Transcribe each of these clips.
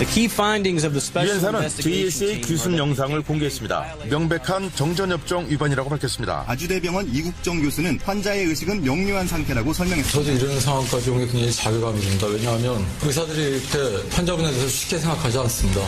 유엔사는 JSA 귀순 영상을 공개했습니다. 명백한 정전협정 위반이라고 밝혔습니다. 아주대병원 이국정 교수는 환자의 의식은 명료한 상태라고 설명했습니다. 저도 이런 상황까지 온 게 굉장히 자괴감이 듭니다. 왜냐하면 의사들이 이렇게 환자분에 대해서 쉽게 생각하지 않습니다.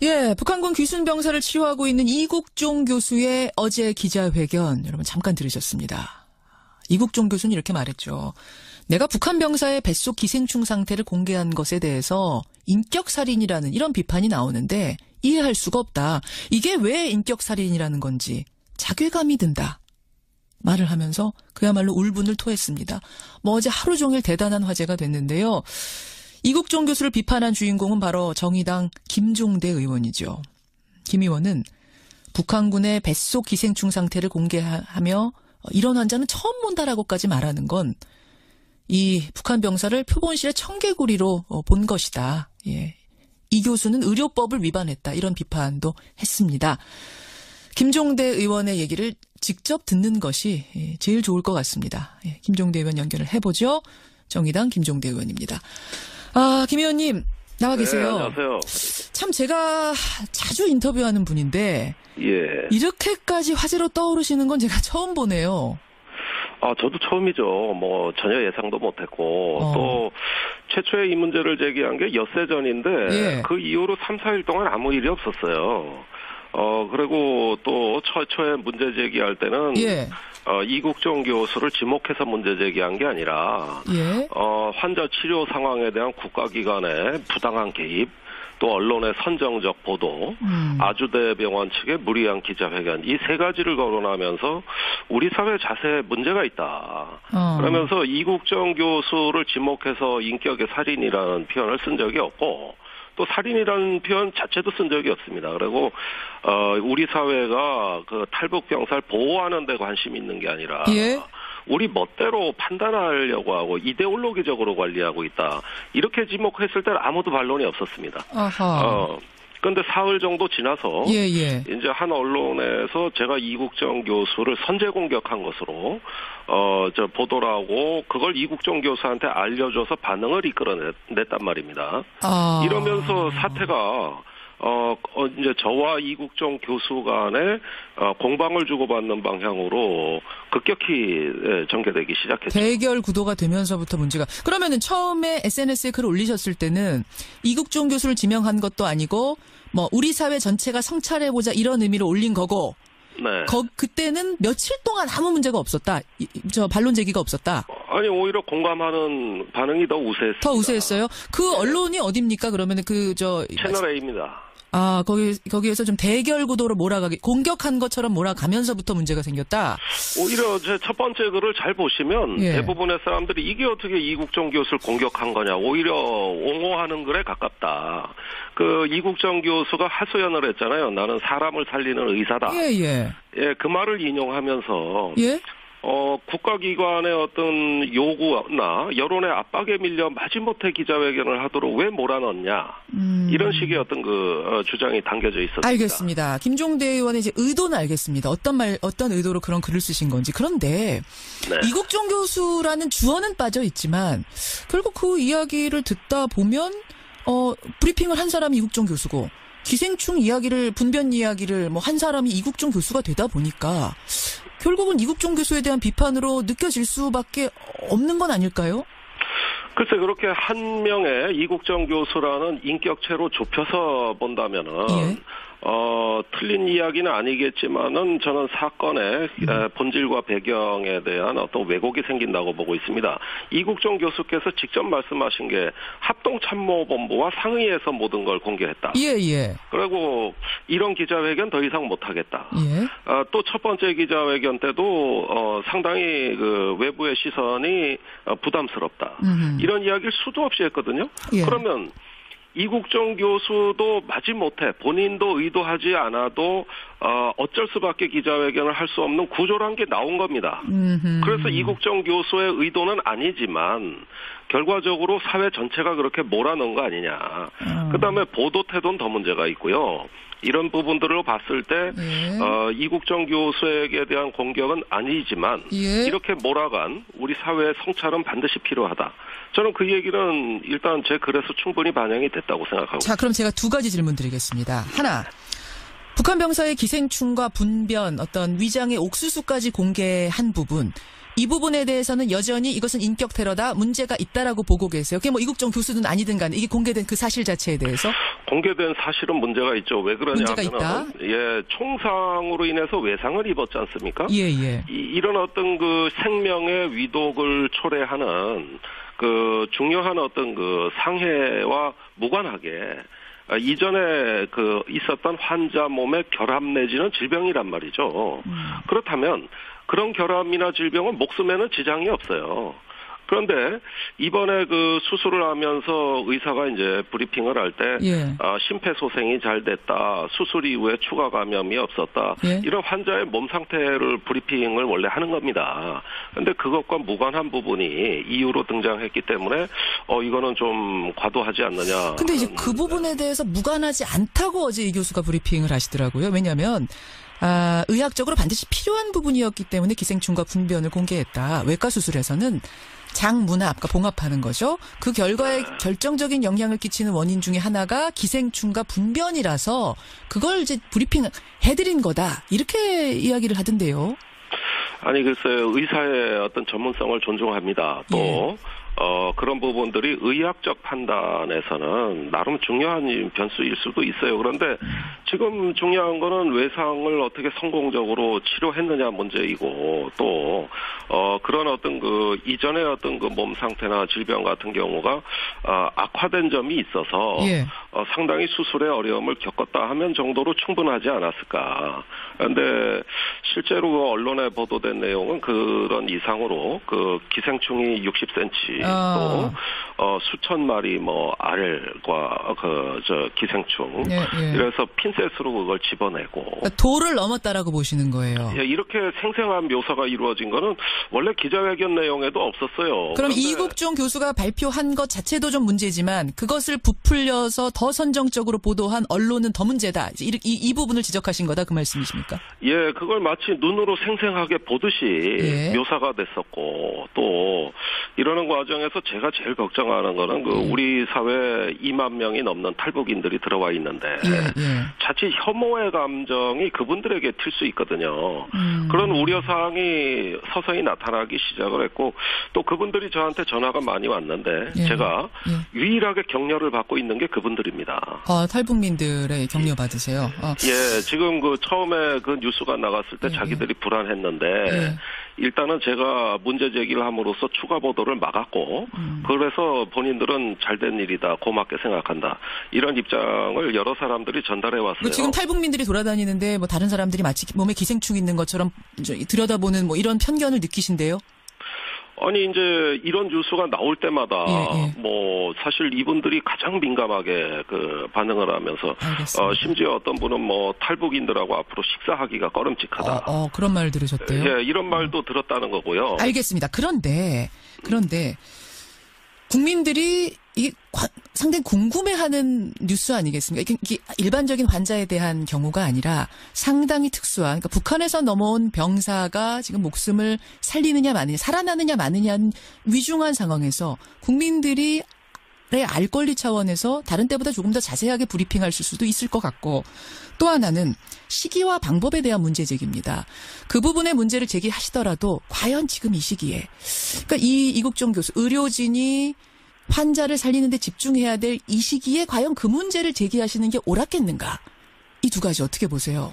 예, 북한군 귀순 병사를 치료하고 있는 이국종 교수의 어제 기자회견 여러분 잠깐 들으셨습니다. 이국종 교수는 이렇게 말했죠. 내가 북한 병사의 뱃속 기생충 상태를 공개한 것에 대해서 인격살인이라는 이런 비판이 나오는데 이해할 수가 없다. 이게 왜 인격살인이라는 건지 자괴감이 든다. 말을 하면서 그야말로 울분을 토했습니다. 어제 하루 종일 대단한 화제가 됐는데요. 이국종 교수를 비판한 주인공은 바로 정의당 김종대 의원이죠. 김 의원은 북한군의 뱃속 기생충 상태를 공개하며 이런 환자는 처음 본다라고까지 말하는 건 이 북한 병사를 표본실의 청개구리로 본 것이다. 예. 이 교수는 의료법을 위반했다. 이런 비판도 했습니다. 김종대 의원의 얘기를 직접 듣는 것이 제일 좋을 것 같습니다. 예. 김종대 의원 연결을 해보죠. 정의당 김종대 의원입니다. 김 의원님 나와 계세요. 네, 안녕하세요. 참 제가 자주 인터뷰하는 분인데 예. 이렇게까지 화제로 떠오르시는 건 제가 처음 보네요. 저도 처음이죠. 전혀 예상도 못했고 또 최초에 이 문제를 제기한 게 엿새 전인데 예. 그 이후로 3, 4일 동안 아무 일이 없었어요. 그리고 또 최초에 문제 제기할 때는 예. 이국종 교수를 지목해서 문제 제기한 게 아니라 예. 환자 치료 상황에 대한 국가기관의 부당한 개입, 또 언론의 선정적 보도, 아주대병원 측의 무리한 기자회견, 이 세 가지를 거론하면서 우리 사회 자세에 문제가 있다. 그러면서 이국정 교수를 지목해서 인격의 살인이라는 표현을 쓴 적이 없고 또 살인이라는 표현 자체도 쓴 적이 없습니다. 그리고 우리 사회가 그 탈북 병사를 보호하는 데 관심이 있는 게 아니라 예. 우리 멋대로 판단하려고 하고 이데올로기적으로 관리하고 있다. 이렇게 지목했을 때는 아무도 반론이 없었습니다. 그런데 사흘 정도 지나서 이제 한 언론에서 제가 이국정 교수를 선제 공격한 것으로 보도를 하고 그걸 이국정 교수한테 알려줘서 반응을 이끌어냈단 말입니다. 이러면서 사태가 이제 저와 이국정 교수 간에 공방을 주고받는 방향으로 급격히 전개되기 시작했죠. 대결 구도가 되면서부터 문제가. 그러면은 처음에 SNS에 글을 올리셨을 때는 이국정 교수를 지명한 것도 아니고 우리 사회 전체가 성찰해보자 이런 의미로 올린 거고. 네. 그때는 며칠 동안 아무 문제가 없었다. 반론 제기가 없었다. 아니 오히려 공감하는 반응이 더 우세했습니다. 더 우세했어요? 그 언론이 어딥니까? 그러면은 채널 A입니다. 거기에서 좀 대결 구도로 공격한 것처럼 몰아가면서부터 문제가 생겼다? 오히려 제 첫 번째 글을 잘 보시면 대부분의 사람들이 이게 어떻게 이국정 교수를 공격한 거냐. 오히려 옹호하는 글에 가깝다. 그 이국정 교수가 하소연을 했잖아요. 나는 사람을 살리는 의사다. 예, 그 말을 인용하면서 국가기관의 어떤 요구나 여론의 압박에 밀려 마지못해 기자회견을 하도록 왜 몰아넣냐. 이런 식의 어떤 주장이 담겨져 있었습니다. 알겠습니다. 김종대 의원의 이제 의도는 알겠습니다. 어떤 의도로 그런 글을 쓰신 건지. 그런데 이국종 교수라는 주어는 빠져 있지만 결국 그 이야기를 듣다 보면 브리핑을 한 사람이 이국종 교수고 기생충 분변 이야기를 한 사람이 이국종 교수가 되다 보니까 결국은 이국종 교수에 대한 비판으로 느껴질 수밖에 없는 건 아닐까요? 글쎄 그렇게 한 명의 이국정 교수라는 인격체로 좁혀서 본다면은 틀린 이야기는 아니겠지만은 저는 사건의 본질과 배경에 대한 어떤 왜곡이 생긴다고 보고 있습니다. 이국정 교수께서 직접 말씀하신 게 합동참모본부와 상의해서 모든 걸 공개했다. 그리고 이런 기자회견 더 이상 못하겠다. 또 첫 번째 기자회견 때도 상당히 그 외부의 시선이 부담스럽다. 이런 이야기를 수도 없이 했거든요. 그러면 이국정 교수도 마지못해 본인도 의도하지 않아도 어쩔 수밖에 기자회견을 할 수 없는 구조란 게 나온 겁니다. 그래서 이국정 교수의 의도는 아니지만 결과적으로 사회 전체가 그렇게 몰아넣은 거 아니냐. 그다음에 보도 태도는 더 문제가 있고요. 이런 부분들을 봤을 때 이국정 교수에게 대한 공격은 아니지만 이렇게 몰아간 우리 사회의 성찰은 반드시 필요하다. 저는 그 얘기는 일단 제 글에서 충분히 반영이 됐다고 생각하고 자, 그럼 제가 두 가지 질문 드리겠습니다. 하나, 북한 병사의 기생충과 분변, 어떤 위장의 옥수수까지 공개한 부분, 이 부분에 대해서는 여전히 이것은 인격 테러다, 문제가 있다라고 보고 계세요. 그게 뭐 이국정 교수든 아니든 간에 이게 공개된 그 사실 자체에 대해서 공개된 사실은 문제가 있죠. 왜 문제가 있다? 그러냐면은 총상으로 인해서 외상을 입었지 않습니까? 예. 이런 어떤 그 생명의 위독을 초래하는 그 중요한 어떤 그 상해와 무관하게 이전에 그 있었던 환자 몸의 결함 내지는 질병이란 말이죠. 그렇다면 그런 결함이나 질병은 목숨에는 지장이 없어요. 그런데 이번에 그 수술을 하면서 의사가 이제 브리핑을 할 때 심폐소생이 잘 됐다. 수술 이후에 추가 감염이 없었다. 이런 환자의 몸 상태를 브리핑을 원래 하는 겁니다. 그런데 그것과 무관한 부분이 이유로 등장했기 때문에 이거는 좀 과도하지 않느냐. 근데 이제 그 부분에 대해서 무관하지 않다고 어제 이 교수가 브리핑을 하시더라고요. 왜냐하면 의학적으로 반드시 필요한 부분이었기 때문에 기생충과 분변을 공개했다. 외과 수술에서는 장문합, 그러니까 봉합하는 거죠. 그 결과에 결정적인 영향을 끼치는 원인 중에 하나가 기생충과 분변이라서 그걸 이제 브리핑 해드린 거다. 이렇게 이야기를 하던데요. 아니 글쎄요. 의사의 어떤 전문성을 존중합니다. 또 그런 부분들이 의학적 판단에서는 나름 중요한 변수일 수도 있어요. 그런데 지금 중요한 거는 외상을 어떻게 성공적으로 치료했느냐 문제이고 또 그런 어떤 그 이전의 어떤 그 몸 상태나 질병 같은 경우가 악화된 점이 있어서 상당히 수술에 어려움을 겪었다 하면 정도로 충분하지 않았을까. 그런데 실제로 그 언론에 보도된 내용은 그런 이상으로 그 기생충이 60cm 또 수천 마리 뭐 알과 기생충 이래서 핀셋으로 그걸 집어내고 그러니까 도를 넘었다라고 보시는 거예요. 이렇게 생생한 묘사가 이루어진 거는 원래 기자회견 내용에도 없었어요. 그럼 이국종 교수가 발표한 것 자체도 좀 문제지만 그것을 부풀려서 더 선정적으로 보도한 언론은 더 문제다. 이 부분을 지적하신 거다 그 말씀이십니까? 예, 그걸 마치 눈으로 생생하게 보듯이 묘사가 됐었고 또 이러는 과정에서 제가 제일 걱정하는 거는 그 우리 사회에 2만 명이 넘는 탈북인들이 들어와 있는데 자칫 혐오의 감정이 그분들에게 튈 수 있거든요. 그런 우려사항이 서서히 나타나기 시작을 했고 또 그분들이 저한테 전화가 많이 왔는데 제가 유일하게 격려를 받고 있는 게 그분들입니다. 탈북민들의 격려 받으세요? 예, 지금 그 처음에 그 뉴스가 나갔을 때 자기들이 불안했는데 일단은 제가 문제 제기를 함으로써 추가 보도를 막았고 그래서 본인들은 잘된 일이다, 고맙게 생각한다. 이런 입장을 여러 사람들이 전달해 왔어요. 지금 탈북민들이 돌아다니는데 뭐 다른 사람들이 마치 몸에 기생충 있는 것처럼 들여다보는 뭐 이런 편견을 느끼신대요? 아니 이제 이런 뉴스가 나올 때마다 뭐 사실 이분들이 가장 민감하게 그 반응을 하면서 심지어 어떤 분은 뭐 탈북인들하고 앞으로 식사하기가 꺼림칙하다. 그런 말 들으셨대요? 예, 이런 말도 들었다는 거고요. 알겠습니다. 그런데 국민들이 이게 상당히 궁금해하는 뉴스 아니겠습니까? 이게 일반적인 환자에 대한 경우가 아니라 상당히 특수한, 그러니까 북한에서 넘어온 병사가 지금 목숨을 살리느냐 마느냐, 살아나느냐 마느냐는 위중한 상황에서 국민들이 알 권리 차원에서 다른 때보다 조금 더 자세하게 브리핑할 수도 있을 것 같고 또 하나는 시기와 방법에 대한 문제 제기입니다. 그 부분의 문제를 제기하시더라도 과연 지금 이 시기에 그러니까 이국종 교수 의료진이 환자를 살리는 데 집중해야 될 이 시기에 과연 그 문제를 제기하시는 게 옳았겠는가? 이 두 가지 어떻게 보세요?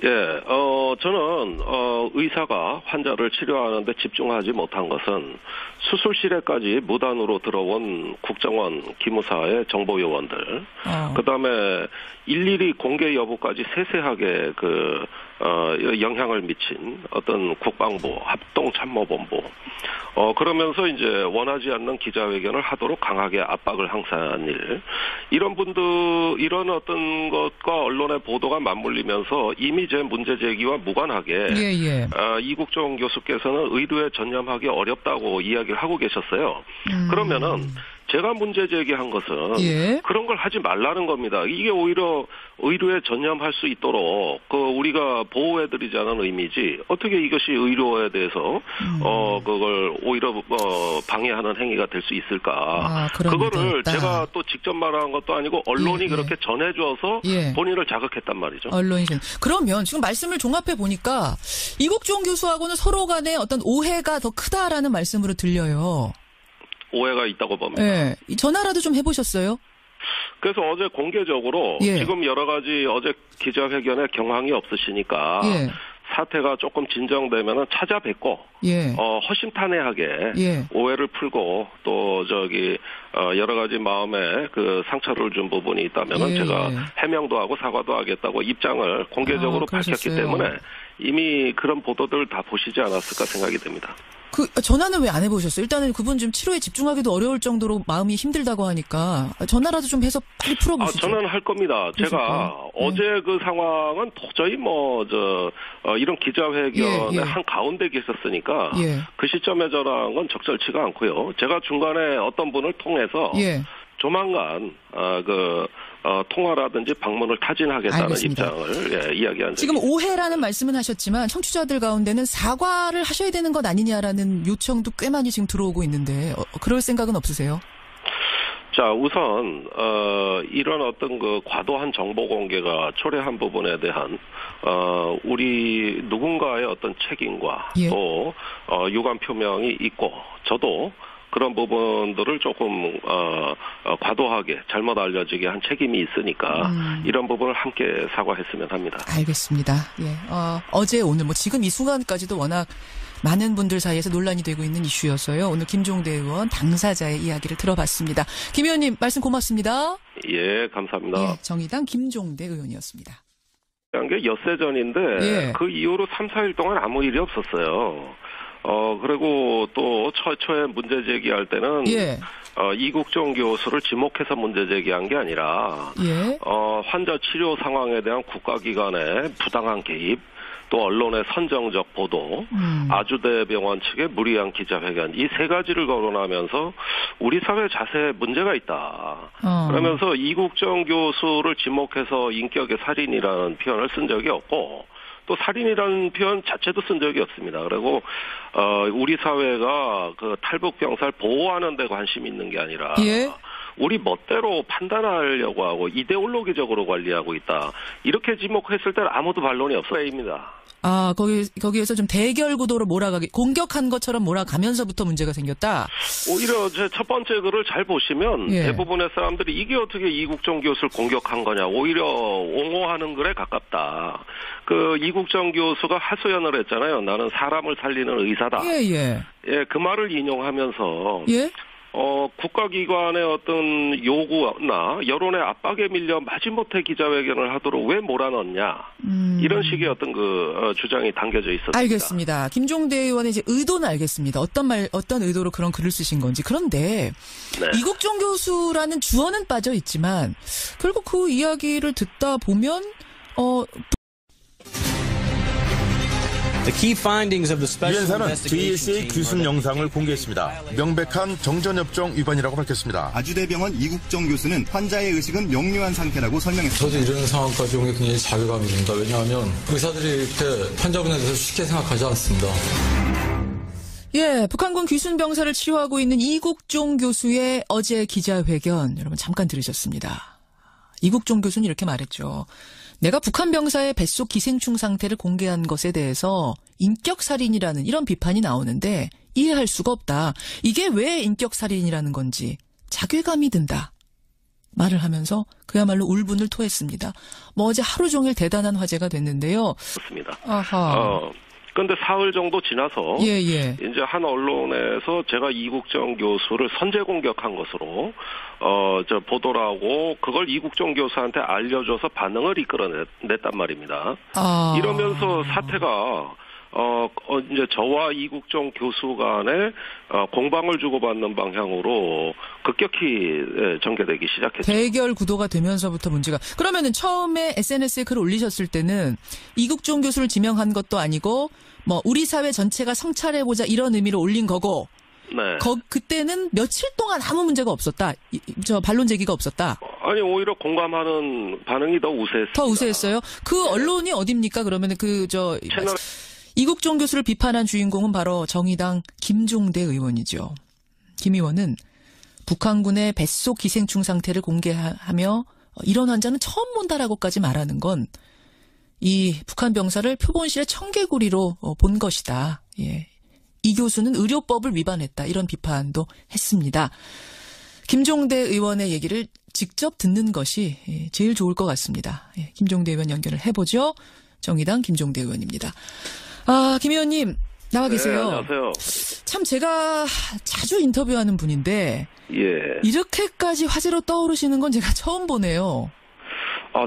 예, 저는 의사가 환자를 치료하는 데 집중하지 못한 것은 수술실에까지 무단으로 들어온 국정원 기무사의 정보 요원들, 그다음에 일일이 공개 여부까지 세세하게 그 영향을 미친 어떤 국방부 합동참모본부 그러면서 이제 원하지 않는 기자회견을 하도록 강하게 압박을 항사한 일 이런 이런 어떤 것과 언론의 보도가 맞물리면서 이미 제 문제 제기와 무관하게 이국종 교수께서는 의료에 전념하기 어렵다고 이야기를 하고 계셨어요. 그러면은 제가 문제 제기한 것은 그런 걸 하지 말라는 겁니다. 이게 오히려 의료에 전념할 수 있도록 우리가 보호해드리자는 의미지 어떻게 이것이 의료에 대해서 그걸 오히려 방해하는 행위가 될 수 있을까? 그거를 제가 또 직접 말한 것도 아니고 언론이 그렇게 전해줘서 본인을 자극했단 말이죠. 언론이 그러면 지금 말씀을 종합해 보니까 이국종 교수하고는 서로 간에 어떤 오해가 더 크다라는 말씀으로 들려요. 오해가 있다고 봅니다. 네. 전화라도 좀 해보셨어요? 그래서 어제 공개적으로 지금 여러 가지 어제 기자회견에 경황이 없으시니까 사태가 조금 진정되면은 찾아뵙고 허심탄회하게 오해를 풀고 또 여러 가지 마음에 그 상처를 준 부분이 있다면은 제가 해명도 하고 사과도 하겠다고 입장을 공개적으로 밝혔기 때문에 이미 그런 보도들 다 보시지 않았을까 생각이 됩니다. 전화는 왜 안 해보셨어요? 일단은 그분 지금 치료에 집중하기도 어려울 정도로 마음이 힘들다고 하니까 전화라도 좀 해서 빨리 풀어보시죠. 저는 할 겁니다. 제가 어제 그 상황은 도저히 이런 기자회견의 한 가운데 계셨으니까 그 시점에 전화한 건 적절치가 않고요. 제가 중간에 어떤 분을 통해서 조만간 통화라든지 방문을 타진하겠다는 입장을 이야기한 지금 오해라는 말씀은 하셨지만 청취자들 가운데는 사과를 하셔야 되는 것 아니냐라는 요청도 꽤 많이 지금 들어오고 있는데 그럴 생각은 없으세요? 자, 우선 이런 어떤 과도한 정보 공개가 초래한 부분에 대한 우리 누군가의 어떤 책임과 또 유감 표명이 있고 저도 그런 부분들을 조금 과도하게 잘못 알려지게 한 책임이 있으니까 이런 부분을 함께 사과했으면 합니다. 알겠습니다. 어제 오늘 지금 이 순간까지도 워낙 많은 분들 사이에서 논란이 되고 있는 이슈였어요. 오늘 김종대 의원 당사자의 이야기를 들어봤습니다. 김 의원님 말씀 고맙습니다. 예, 감사합니다. 정의당 김종대 의원이었습니다. 게 엿새 전인데 그 이후로 3, 4일 동안 아무 일이 없었어요. 그리고 또 처에 문제 제기할 때는 이국종 교수를 지목해서 문제 제기한 게 아니라 환자 치료 상황에 대한 국가기관의 부당한 개입 또 언론의 선정적 보도 아주대병원 측의 무리한 기자회견 이 세 가지를 거론하면서 우리 사회 자세에 문제가 있다. 그러면서 이국종 교수를 지목해서 인격의 살인이라는 표현을 쓴 적이 없고 또 살인이라는 표현 자체도 쓴 적이 없습니다. 그리고 우리 사회가 탈북 병사를 보호하는 데 관심이 있는 게 아니라 우리 멋대로 판단하려고 하고 이데올로기적으로 관리하고 있다. 이렇게 지목했을 때는 아무도 반론이 없어야입니다. 거기에서 좀 대결 구도로 몰아가기, 공격한 것처럼 몰아가면서부터 문제가 생겼다? 오히려 제 첫 번째 글을 잘 보시면 대부분의 사람들이 이게 어떻게 이국종 교수를 공격한 거냐, 오히려 옹호하는 글에 가깝다. 이국종 교수가 하소연을 했잖아요. 나는 사람을 살리는 의사다. 그 말을 인용하면서 국가기관의 어떤 요구나 여론의 압박에 밀려 마지못해 기자회견을 하도록 왜 몰아넣냐 이런 식의 어떤 주장이 담겨져 있었습니다. 알겠습니다. 김종대 의원의 이제 의도는 알겠습니다. 어떤 의도로 그런 글을 쓰신 건지. 그런데 이국종 교수라는 주어는 빠져 있지만 결국 그 이야기를 듣다 보면 유엔사는 JSA 귀순 영상을 공개했습니다. 명백한 정전협정 위반이라고 밝혔습니다. 아주대병원 이국종 교수는 환자의 의식은 명료한 상태라고 설명했습니다. 저도 이런 상황까지 온 게 굉장히 자괴감이 듭니다. 왜냐하면 의사들이 이렇게 환자분에 대해서 쉽게 생각하지 않습니다. 북한군 귀순 병사를 치료하고 있는 이국종 교수의 어제 기자회견 여러분 잠깐 들으셨습니다. 이국종 교수는 이렇게 말했죠. 내가 북한 병사의 뱃속 기생충 상태를 공개한 것에 대해서 인격살인이라는 이런 비판이 나오는데 이해할 수가 없다. 이게 왜 인격살인이라는 건지 자괴감이 든다. 말을 하면서 그야말로 울분을 토했습니다. 어제 하루 종일 대단한 화제가 됐는데요. 그렇습니다. 그런데 사흘 정도 지나서 이제 한 언론에서 제가 이국정 교수를 선제 공격한 것으로 보도를 하고 그걸 이국정 교수한테 알려줘서 반응을 이끌어냈단 말입니다. 이러면서 사태가 이제 저와 이국정 교수 간에 공방을 주고받는 방향으로 급격히 전개되기 시작했죠. 대결 구도가 되면서부터 문제가. 그러면은 처음에 SNS에 글을 올리셨을 때는 이국정 교수를 지명한 것도 아니고 뭐 우리 사회 전체가 성찰해보자 이런 의미로 올린 거고. 네. 그때는 며칠 동안 아무 문제가 없었다. 반론 제기가 없었다. 아니 오히려 공감하는 반응이 더 우세했습니다. 더 우세했어요? 그 언론이 어딥니까? 그러면은 채널 이국종 교수를 비판한 주인공은 바로 정의당 김종대 의원이죠. 김 의원은 북한군의 뱃속 기생충 상태를 공개하며 이런 환자는 처음 본다라고까지 말하는 건 이 북한 병사를 표본실의 청개구리로 본 것이다. 예. 이 교수는 의료법을 위반했다. 이런 비판도 했습니다. 김종대 의원의 얘기를 직접 듣는 것이 제일 좋을 것 같습니다. 예. 김종대 의원 연결을 해보죠. 정의당 김종대 의원입니다. 김 의원님 나와 계세요. 네, 안녕하세요. 참 제가 자주 인터뷰하는 분인데 이렇게까지 화제로 떠오르시는 건 제가 처음 보네요.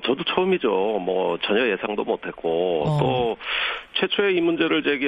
저도 처음이죠. 뭐 전혀 예상도 못했고 또 최초의 이 문제를 제기